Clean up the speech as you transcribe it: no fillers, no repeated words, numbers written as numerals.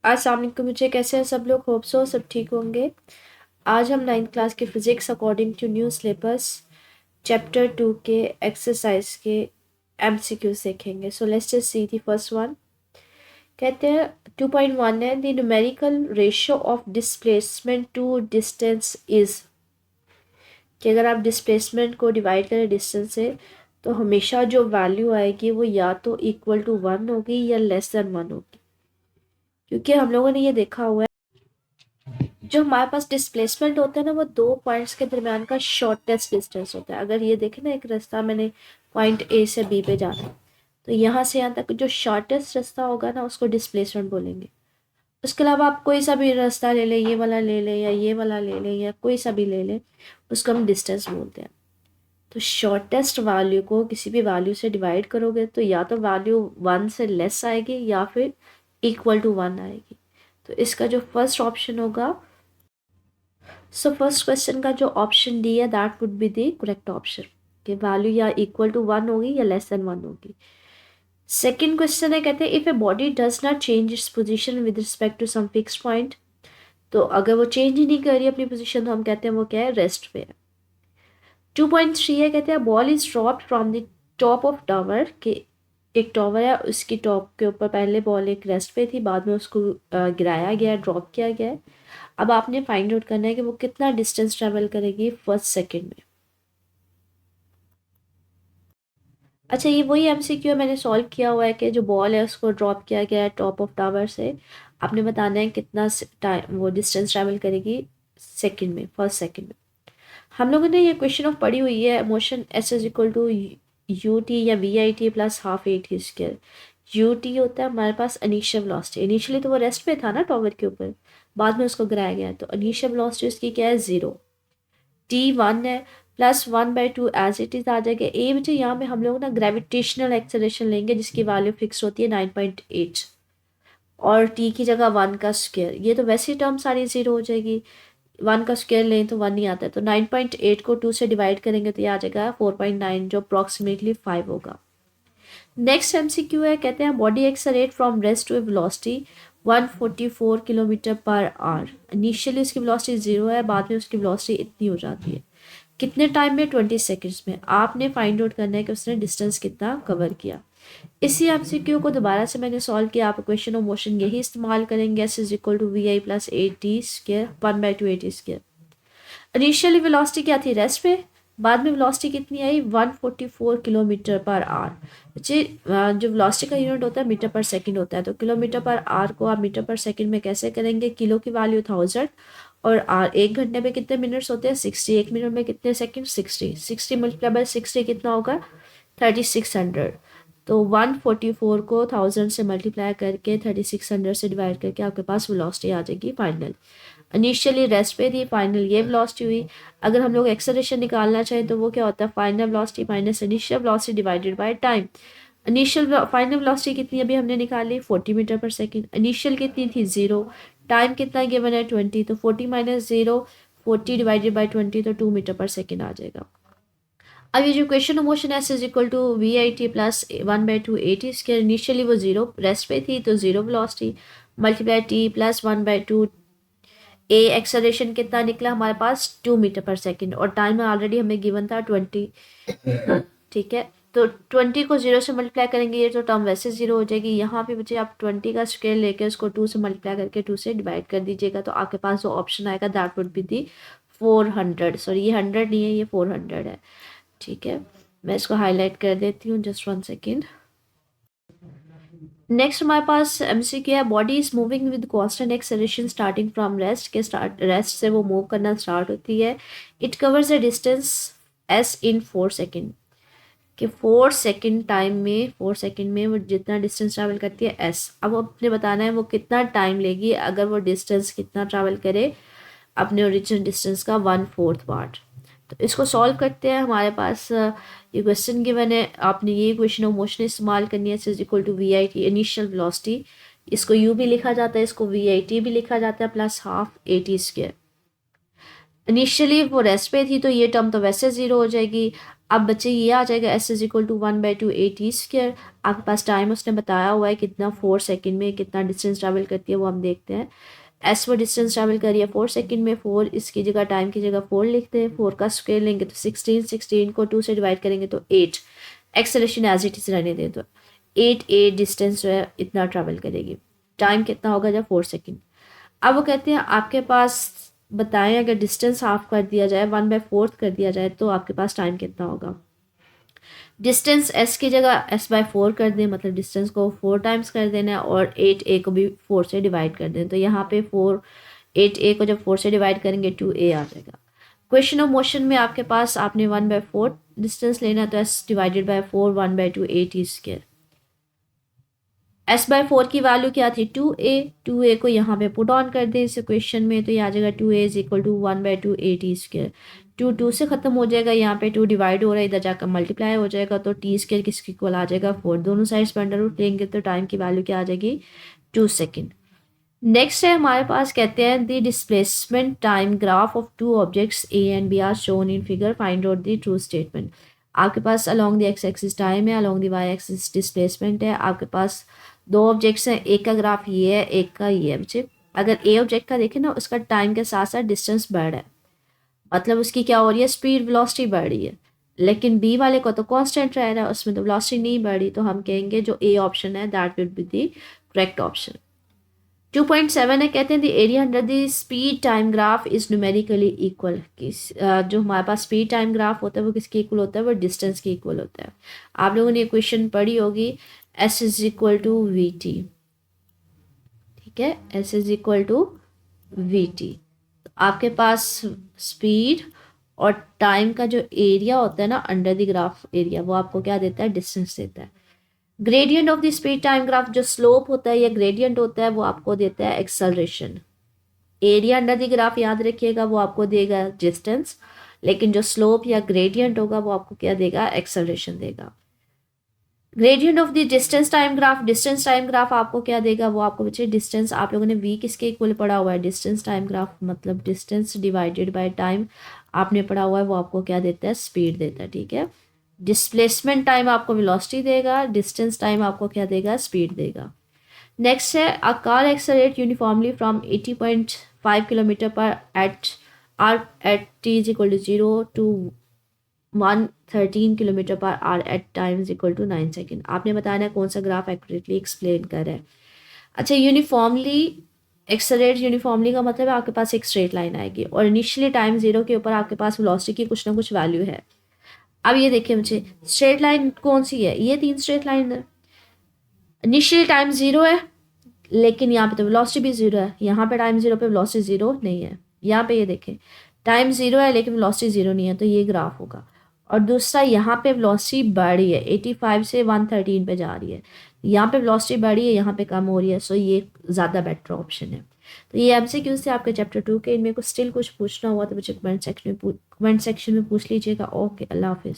अस्सलाम वालेकुम। मुझे कैसे हैं सब लोग? होप सो सब ठीक होंगे। आज हम 9th क्लास के physics according to new syllabus chapter 2 के एक्सरसाइज के एमसीक्यू देखेंगे। So let's just see the first one. कहते हैं 2.1 है, the numerical ratio of displacement to distance is, कि अगर आप डिस्प्लेसमेंट को डिवाइड करें डिस्टेंस से तो हमेशा जो वैल्यू आएगी वो या तो इक्वल टू 1 होगी या लेस देन 1 होगी। क्योंकि हम लोगों ने ये देखा हुआ है जो हमारे पास डिस्प्लेसमेंट होता है ना, वो दो पॉइंट्स के दरमियान का शॉर्टेस्ट डिस्टेंस होता है। अगर ये देखें ना, एक रास्ता मैंने पॉइंट ए से बी पे जाना है, तो यहाँ से यहाँ तक जो शॉर्टेस्ट रास्ता होगा ना उसको डिस्प्लेसमेंट बोलेंगे। उसके अलावा आप कोई सा भी रास्ता ले लें, ये वाला ले लें या ये वाला ले लें या कोई सा भी ले लें, उसको हम डिस्टेंस बोलते हैं। तो शॉर्टेस्ट वैल्यू को किसी भी वैल्यू से डिवाइड करोगे तो या तो वैल्यू 1 से लेस आएगी या फिर इक्वल टू 1 आएगी। तो इसका जो फर्स्ट ऑप्शन होगा, सो फर्स्ट क्वेश्चन का जो ऑप्शन डी है that would be the correct option, कि वैल्यू या इक्वल टू 1 होगी या लेस देन 1 होगी। सेकेंड क्वेश्चन है, कहते हैं if a body does not change its position with respect to some fix point, तो अगर वो चेंज ही नहीं कर रही अपनी पोजीशन तो हम कहते हैं वो क्या है, रेस्ट पे है। 2.3 है, कहते हैं ball is dropped from the top of tower, कि एक टावर है उसकी टॉप के ऊपर पहले बॉल एक रेस्ट पे थी, बाद में उसको गिराया गया, ड्रॉप किया गया है। अब आपने फाइंड आउट करना है कि वो कितना डिस्टेंस ट्रेवल करेगी फर्स्ट सेकंड में। अच्छा, ये वही एमसीक्यू है, मैंने सॉल्व किया हुआ है कि जो बॉल है उसको ड्रॉप किया गया है टॉप ऑफ टावर से, आपने बताना है कितना टाइम वो डिस्टेंस ट्रेवल करेगी सेकंड में, फर्स्ट सेकंड में। हम लोगों ने ये क्वेश्चन ऑफ पढ़ी हुई है, motion S is equal to U T या V I T plus half A T square. U T होता है हमारे पास इनिशियल वेलोसिटी, इनिशियली तो वो रेस्ट पे था ना टावर के ऊपर, बाद में उसको गिराया गया, तो इनिशियल वेलोसिटी उसकी क्या है, 0। टी 1 है, +1/2 एज इट इज़ आ जाएगा। ए बच्चे यहाँ पे हम लोग ना ग्रेविटेशनल एक्सेलरेशन लेंगे जिसकी वैल्यू फिक्स होती है 9.8, और टी की जगह 1 का स्क्वायर, ये तो वैसी टर्म सारी 0 हो जाएगी। 1 का स्क्वायर लें तो 1 नहीं आता है, तो 9.8 को 2 से डिवाइड करेंगे तो ये आ जाएगा 4.9, जो अप्रॉक्सीमेटली 5 होगा। नेक्स्ट एमसीक्यू है, कहते हैं body accelerate from rest to a velocity 144 kilometre per hour. Initially उसकी वेलोसिटी 0 है, बाद में उसकी वेलोसिटी इतनी हो जाती है, कितने टाइम में, 20 सेकेंड्स में। आपने फाइंड आउट करना है कि उसने डिस्टेंस कितना कवर किया। इसी एमसीक्यू को दोबारा से मैंने सॉल्व किया, आप क्वेश्चन ऑफ मोशन यही इस्तेमाल करेंगे, S is equal to V I plus A T square 1/2 A T square. Initially velocity क्या थी, रेस्ट पे, बाद में वेलोसिटी कितनी आई, 144 किलोमीटर पर आवर। जी, जो वेलोसिटी का यूनिट होता है मीटर पर सेकंड होता है, तो किलोमीटर पर आवर को आप मीटर पर सेकंड में कैसे करेंगे, किलो की वैल्यू 1000 और आर, एक घंटे में कितने मिनट्स होते हैं, 60, एक मिनट में कितने सेकंड, 60 मल्टीप्लाई बाय 60 कितना होगा, 3600। तो 144 को 1000 से मल्टीप्लाई करके 3600 से डिवाइड करके आपके पास वेलोसिटी आ जाएगी फाइनल। इनिशियली रेस्ट पे थी, फाइनल ये वेलोसिटी हुई। अगर हम लोग एक्सेलरेशन निकालना चाहें तो वो क्या होता है, final velocity minus initial velocity divided by time. Initial final velocity कितनी अभी हमने निकाली, 40 मीटर पर सेकंड। इनिशियल कितनी थी, 0। टाइम कितना गिवन है, 20, तो 40 माइनस 0, 40 डिवाइडेड बाय 20, तो 2 मीटर पर सेकंड आ जाएगा। अब ये जो question of motion S is equal to V I T plus 1/2 A T square, initially वो 0 रेस्ट पे थी तो 0 velocity multiply T plus 1/2 A, acceleration कितना निकला हमारे पास, 2 मीटर पर सेकंड, और टाइम ऑलरेडी हमें गिवन था 20। ठीक है, तो 20 को 0 से मल्टीप्लाई करेंगे, ये तो टर्म वैसे 0 हो जाएगी। यहाँ पे बच्चे आप 20 का स्क्वायर लेके उसको 2 से मल्टीप्लाई करके 2 से डिवाइड कर दीजिएगा, तो आपके पास जो ऑप्शन आएगा that would be the 400। Sorry, ये 100 नहीं है, ये 400 है। ठीक है, मैं इसको हाईलाइट कर देती हूँ, जस्ट 1 सेकेंड। नेक्स्ट हमारे पास एमसीक्यू है, body is moving with constant acceleration starting from rest, के स्टार्ट रेस्ट से वो मूव करना स्टार्ट होती है। It covers the distance S in 4 second, कि 4 सेकेंड टाइम में, 4 सेकेंड में वो जितना डिस्टेंस ट्रैवल करती है एस। अब अपने बताना है वो कितना टाइम लेगी अगर वो डिस्टेंस कितना ट्रैवल करे, अपने ओरिजिनल डिस्टेंस का 1/4 पार्ट। तो इसको सॉल्व करते हैं। हमारे पास ये क्वेश्चन गिवन है, आपने ये क्वेश्चन ऑफ मोशन इस्तेमाल करनी है, is equal to V I T initial velocity, इसको यू भी लिखा जाता है, इसको वी आई टी भी लिखा जाता है, plus half A T square. Initially वो रेस्ट पे थी तो ये टर्म तो वैसे 0 हो जाएगी। अब बच्चे ये आ जाएगा S is equal to 1/2 AT²। आपके पास टाइम उसने बताया हुआ है कितना, 4 सेकेंड में कितना डिस्टेंस ट्रैवल करती है वो हम देखते हैं। एस वो डिस्टेंस ट्रैवल करिए 4 सेकेंड में, 4 इसकी जगह टाइम की जगह 4 लिखते हैं, 4 का स्क्वायर लेंगे तो 16, 16 को 2 से डिवाइड करेंगे तो 8। एक्सेलरेशन एज इट इज रहने दें तो 8 डिस्टेंस जो है इतना ट्रैवल करेगी। टाइम कितना होगा जब 4 सेकेंड। अब वो कहते हैं आपके पास बताएं अगर डिस्टेंस हाफ कर दिया जाए, 1/4 कर दिया जाए तो आपके पास टाइम कितना होगा। डिस्टेंस एस की जगह s/4 कर दें, मतलब डिस्टेंस को 4 टाइम्स कर देना है और 8a को भी 4 से डिवाइड कर दें। तो यहाँ पे 8a को जब 4 से डिवाइड करेंगे 2a आ जाएगा। क्वेश्चन ऑफ मोशन में आपके पास आपने 1/4 डिस्टेंस लेना है तो s/4 1/2 AT²। s/4 की वैल्यू क्या थी 2a को यहाँ पे पुट ऑन कर दें इस क्वेश्चन में, तो ये आ जाएगा 2a is equal to 1/2 AT²। 2 से ख़त्म हो जाएगा, यहाँ पे 2 डिवाइड हो रहा है, इधर जाकर मल्टीप्लाई हो जाएगा तो t² किसके इक्वल आ जाएगा 4। दोनों साइड्स पर अंडर रूट लेंगे तो टाइम की वैल्यू क्या आ जाएगी 2 सेकेंड। नेक्स्ट है हमारे पास, कहते हैं the displacement time graph of 2 objects A and B are shown in figure, find out the true statement. आपके पास along the X axis time है, along the Y axis displacement है। आपके पास 2 ऑब्जेक्ट्स हैं, एक का ग्राफ ये है, एक का ये है। बच्चे अगर ए ऑब्जेक्ट का देखें ना, उसका टाइम के साथ साथ डिस्टेंस बढ़ रहा है, मतलब उसकी क्या हो रही है, स्पीड वेलोसिटी बढ़ रही है। लेकिन बी वाले को तो कांस्टेंट रह रहा है, उसमें तो वेलोसिटी नहीं बढ़ रही, तो हम कहेंगे जो ए ऑप्शन है that will be the correct option. 2.7 है, कहते हैं the area under the speed time graph is numerically equal. जो हमारे पास स्पीड टाइम ग्राफ होता है वो किसके इक्वल होता है, वो डिस्टेंस के इक्वल होता है। आप लोगों ने इक्वेशन पढ़ी होगी, S is equal to V T. ठीक है, S is equal to V T. आपके पास स्पीड और टाइम का जो एरिया होता है ना अंडर द ग्राफ एरिया, वो आपको क्या देता है, डिस्टेंस देता है। Gradient of the speed time graph, जो स्लोप होता है या ग्रेडियंट होता है, वो आपको देता है acceleration. Area under the graph याद रखिएगा, वो आपको देगा डिस्टेंस, लेकिन जो स्लोप या ग्रेडियंट होगा वो आपको क्या देगा, एक्सेलरेशन देगा। Gradient of the distance time graph आपको क्या देगा, वो आपको बच्चे डिस्टेंस, आप लोगों ने वी किसके इक्वल पढ़ा हुआ है, डिस्टेंस टाइम ग्राफ मतलब डिस्टेंस डिवाइडेड बाय टाइम आपने पढ़ा हुआ है, वो आपको क्या देता है, स्पीड देता है। ठीक है, डिस्प्लेसमेंट टाइम आपको वेलोसिटी देगा, डिस्टेंस टाइम आपको क्या देगा, स्पीड देगा। नेक्स्ट है a car accelerate uniformly from 80.5 kilometre per at t is equal to 0 to 113 kilometre per hour at time is equal to 9 second. आपने बताना है कौन सा ग्राफ एक्यूरेटली एक्सप्लेन कर रहा है। अच्छा, यूनिफॉर्मली एक्सेलरेट, यूनिफॉर्मली का मतलब है आपके पास एक स्ट्रेट लाइन आएगी और इनिशियली टाइम 0 के ऊपर आपके पास वेलोसिटी की कुछ ना कुछ वैल्यू है। अब ये देखिए मुझे, स्ट्रेट लाइन कौन सी है, ये 3 स्ट्रेट लाइन है। इनिशियल टाइम 0 है, लेकिन यहाँ पे तो वेलोसिटी भी 0 है। यहाँ पे टाइम 0 पे वेलोसिटी 0 नहीं है। यहाँ पे ये देखें, टाइम 0 है लेकिन वेलोसिटी 0 नहीं है, तो ये ग्राफ होगा। और दूसरा, यहाँ पे वेलोसिटी बढ़ रही है, 85 से 113 पे जा रही है। यहाँ पे वेलोसिटी बढ़ रही है, यहाँ पे कम हो रही है, सो ये ज़्यादा बेटर ऑप्शन है। तो ये MCQ से आपके चैप्टर 2 के, इनमें कुछ स्टिल कुछ पूछना हुआ तो मुझे कमेंट सेक्शन में पूछ लीजिएगा। ओके, अल्लाह हाफिज़।